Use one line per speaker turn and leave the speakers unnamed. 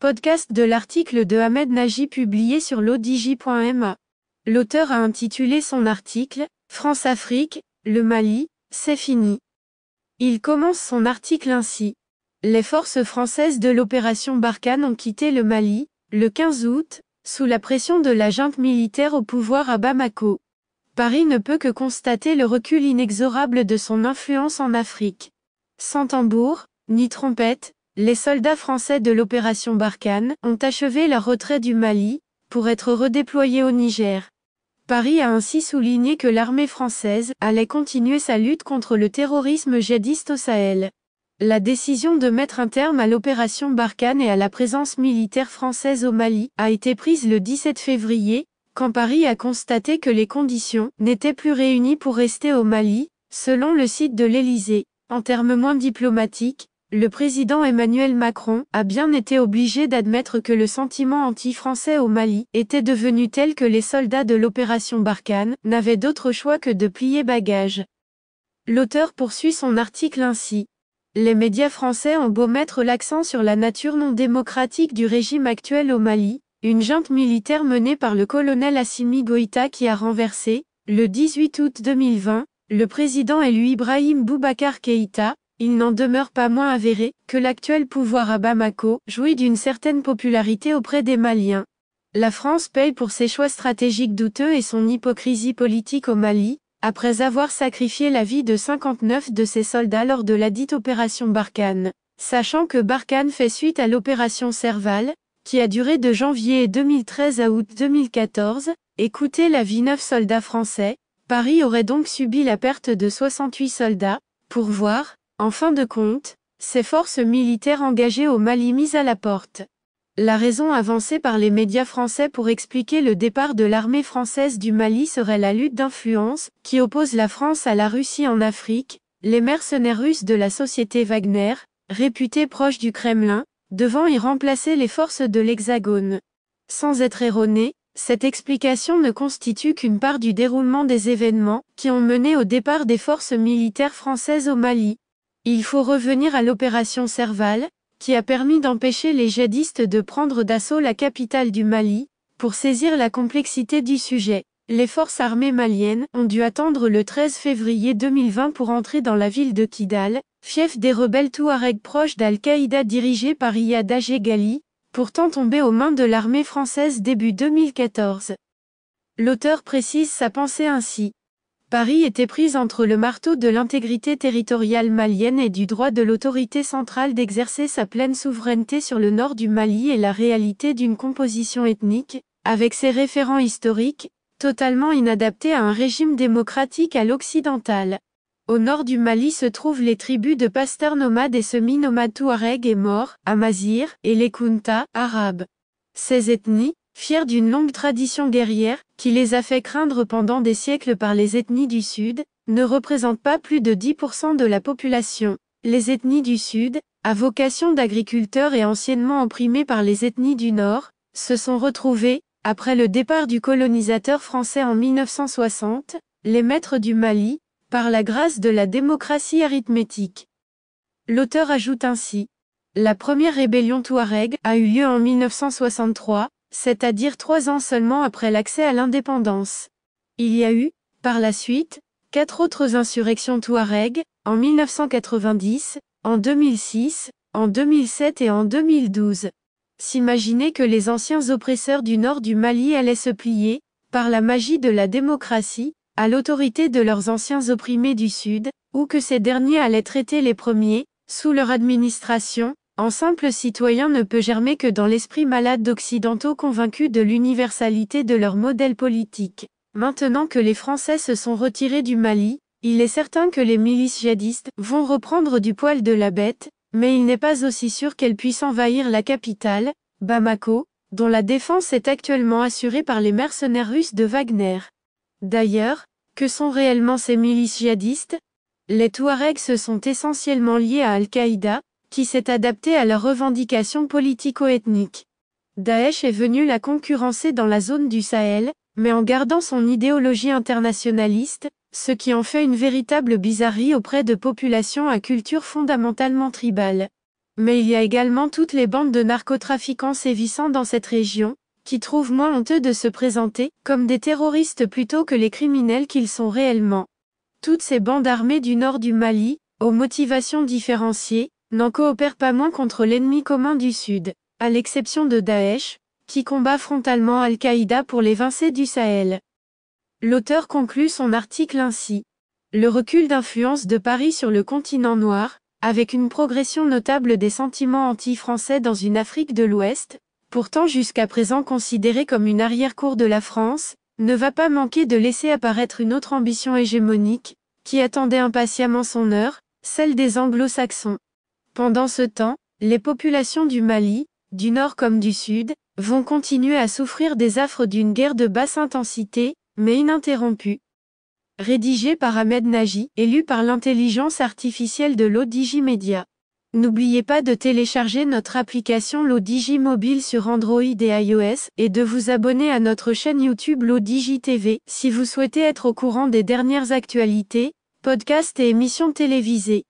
Podcast de l'article de Ahmed Nagy publié sur l'odj.ma. L'auteur a intitulé son article « France-Afrique, le Mali, c'est fini ». Il commence son article ainsi. Les forces françaises de l'opération Barkhane ont quitté le Mali, le 15 août, sous la pression de la junte militaire au pouvoir à Bamako. Paris ne peut que constater le recul inexorable de son influence en Afrique. Sans tambour, ni trompette, les soldats français de l'opération Barkhane ont achevé leur retrait du Mali, pour être redéployés au Niger. Paris a ainsi souligné que l'armée française allait continuer sa lutte contre le terrorisme djihadiste au Sahel. La décision de mettre un terme à l'opération Barkhane et à la présence militaire française au Mali a été prise le 17 février, quand Paris a constaté que les conditions n'étaient plus réunies pour rester au Mali, selon le site de l'Élysée. En termes moins diplomatiques, le président Emmanuel Macron a bien été obligé d'admettre que le sentiment anti-français au Mali était devenu tel que les soldats de l'opération Barkhane n'avaient d'autre choix que de plier bagages. L'auteur poursuit son article ainsi. Les médias français ont beau mettre l'accent sur la nature non démocratique du régime actuel au Mali, une junte militaire menée par le colonel Assimi Goïta qui a renversé, le 18 août 2020, le président élu Ibrahim Boubacar Keïta, il n'en demeure pas moins avéré que l'actuel pouvoir à Bamako jouit d'une certaine popularité auprès des Maliens. La France paye pour ses choix stratégiques douteux et son hypocrisie politique au Mali, après avoir sacrifié la vie de 59 de ses soldats lors de la dite opération Barkhane. Sachant que Barkhane fait suite à l'opération Serval, qui a duré de janvier 2013 à août 2014, et coûté la vie 9 soldats français, Paris aurait donc subi la perte de 68 soldats, pour voir, en fin de compte, ces forces militaires engagées au Mali mises à la porte. La raison avancée par les médias français pour expliquer le départ de l'armée française du Mali serait la lutte d'influence qui oppose la France à la Russie en Afrique, les mercenaires russes de la société Wagner, réputés proches du Kremlin, devant y remplacer les forces de l'Hexagone. Sans être erronée, cette explication ne constitue qu'une part du déroulement des événements qui ont mené au départ des forces militaires françaises au Mali. Il faut revenir à l'opération Serval, qui a permis d'empêcher les djihadistes de prendre d'assaut la capitale du Mali. Pour saisir la complexité du sujet, les forces armées maliennes ont dû attendre le 13 février 2020 pour entrer dans la ville de Kidal, fief des rebelles touaregs proches d'Al-Qaïda dirigés par Iyad Ghali, pourtant tombé aux mains de l'armée française début 2014. L'auteur précise sa pensée ainsi. Paris était prise entre le marteau de l'intégrité territoriale malienne et du droit de l'autorité centrale d'exercer sa pleine souveraineté sur le nord du Mali et la réalité d'une composition ethnique, avec ses référents historiques, totalement inadaptés à un régime démocratique à l'occidental. Au nord du Mali se trouvent les tribus de pasteurs nomades et semi-nomades touaregs et Maures, Amazirs, et les Kunta, arabes. Ces ethnies, fières d'une longue tradition guerrière, qui les a fait craindre pendant des siècles par les ethnies du Sud, ne représentent pas plus de 10% de la population. Les ethnies du Sud, à vocation d'agriculteurs et anciennement opprimées par les ethnies du Nord, se sont retrouvées, après le départ du colonisateur français en 1960, les maîtres du Mali, par la grâce de la démocratie arithmétique. L'auteur ajoute ainsi. La première rébellion touareg a eu lieu en 1963, c'est-à-dire 3 ans seulement après l'accès à l'indépendance. Il y a eu, par la suite, 4 autres insurrections touareg, en 1990, en 2006, en 2007 et en 2012. S'imaginer que les anciens oppresseurs du nord du Mali allaient se plier, par la magie de la démocratie, à l'autorité de leurs anciens opprimés du Sud, ou que ces derniers allaient traiter les premiers, sous leur administration, en simples citoyens ne peut germer que dans l'esprit malade d'occidentaux convaincus de l'universalité de leur modèle politique. Maintenant que les Français se sont retirés du Mali, il est certain que les milices djihadistes vont reprendre du poil de la bête, mais il n'est pas aussi sûr qu'elles puissent envahir la capitale, Bamako, dont la défense est actuellement assurée par les mercenaires russes de Wagner. D'ailleurs, que sont réellement ces milices djihadistes? Les Touaregs se sont essentiellement liés à Al-Qaïda, qui s'est adapté à leurs revendications politico-ethniques. Daesh est venu la concurrencer dans la zone du Sahel, mais en gardant son idéologie internationaliste, ce qui en fait une véritable bizarrerie auprès de populations à culture fondamentalement tribale. Mais il y a également toutes les bandes de narcotrafiquants sévissant dans cette région, qui trouvent moins honteux de se présenter comme des terroristes plutôt que les criminels qu'ils sont réellement. Toutes ces bandes armées du nord du Mali, aux motivations différenciées, n'en coopèrent pas moins contre l'ennemi commun du Sud, à l'exception de Daesh, qui combat frontalement Al-Qaïda pour l'évincer du Sahel. L'auteur conclut son article ainsi. Le recul d'influence de Paris sur le continent noir, avec une progression notable des sentiments anti-français dans une Afrique de l'Ouest, pourtant jusqu'à présent considérée comme une arrière-cour de la France, ne va pas manquer de laisser apparaître une autre ambition hégémonique, qui attendait impatiemment son heure, celle des Anglo-Saxons. Pendant ce temps, les populations du Mali, du Nord comme du Sud, vont continuer à souffrir des affres d'une guerre de basse intensité, mais ininterrompue. Rédigé par Ahmed Nagy et lu par l'intelligence artificielle de l'ODJ Media. N'oubliez pas de télécharger notre application l'ODJ Mobile sur Android et iOS et de vous abonner à notre chaîne YouTube l'ODJ TV si vous souhaitez être au courant des dernières actualités, podcasts et émissions télévisées.